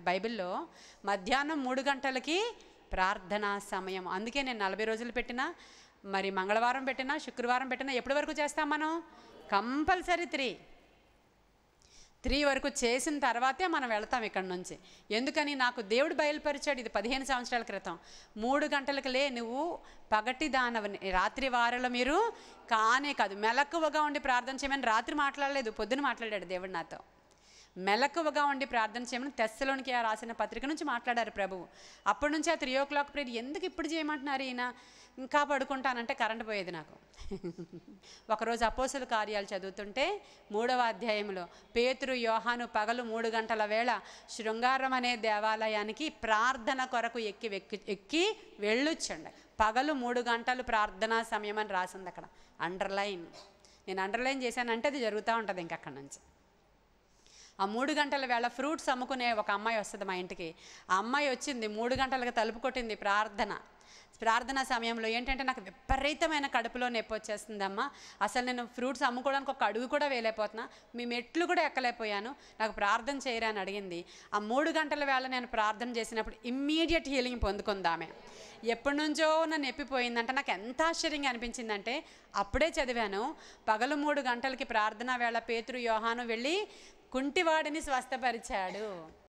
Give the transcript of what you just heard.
బైబిల్లో మధ్యాహ్నం 3 గంటలకి ప్రార్థనా సమయం. అందుకే నేను 40 రోజులు పెట్టినా, మరి మంగళవారం పెట్టినా, శుక్రవారం పెట్టినా ఎప్పటి వరకు చేస్తాం మనం? కంపల్సరీ 3 వరకు చేసిన తర్వాతే మనం వెళ్తాం ఇక్కడి నుంచి. ఎందుకని? నాకు దేవుడు బయలుపరిచాడు. ఇది 15 సంవత్సరాల క్రితం. 3 గంటలకు నువ్వు పగటి దానవని, రాత్రి వారలో మీరు కానే కాదు. మెలకువగా ఉండి ప్రార్థన చేయమని రాత్రి మాట్లాడలేదు, పొద్దున మాట్లాడాడు దేవుడు నాతో. మెలకువగా ఉండి ప్రార్థన చేయమని తెస్సలోనికి రాసిన పత్రిక నుంచి మాట్లాడారు ప్రభువు. అప్పటి నుంచి ఆ 3 o'clock ప్రేయర్ ఎందుకు ఇప్పుడు చేయమంటున్నారు ఈయన? ఇంకా పడుకుంటానంటే కరెంట్ పోయేది నాకు. ఒకరోజు అపోస్తుల కార్యాలు చదువుతుంటే 3వ అధ్యాయంలో పేతురు యోహాను పగలు 3 గంటల వేళ శృంగారం అనే దేవాలయానికి ప్రార్థన కొరకు ఎక్కి వెళ్ళొచ్చండి. పగలు 3 గంటలు ప్రార్థనా సమయం అని రాసింది అక్కడ. అండర్లైన్. నేను అండర్లైన్ చేశానంటే అది జరుగుతూ ఉంటుంది ఇంక అక్కడి నుంచి. ఆ 3 గంటల వేళ ఫ్రూట్స్ అమ్ముకునే ఒక అమ్మాయి వస్తుంది మా ఇంటికి. ఆ అమ్మాయి వచ్చింది 3 గంటలకు తలుపు కొట్టింది. ప్రార్థన సమయంలో ఏంటంటే నాకు విపరీతమైన కడుపులో నొప్పి వచ్చేస్తుందమ్మా, అసలు నేను ఫ్రూట్స్ అమ్ముకోవడానికి ఒక అడుగు కూడా వేయలేకపోతున్నా, మీ మెట్లు కూడా ఎక్కలేకపోయాను, నాకు ప్రార్థన చేయరా అని అడిగింది. ఆ 3 గంటల వేళ నేను ప్రార్థన చేసినప్పుడు ఇమ్మీడియట్ హీలింగ్ పొందుకుందామే. ఎప్పటి నుంచో నా నొప్పిపోయిందంటే నాకు ఎంత ఆశ్చర్యంగా అనిపించిందంటే అప్పుడే చదివాను. పగలు 3 గంటలకి ప్రార్థన వేళ పేతురు యోహాను వెళ్ళి కుంటివాడిని స్వస్థపరిచాడు.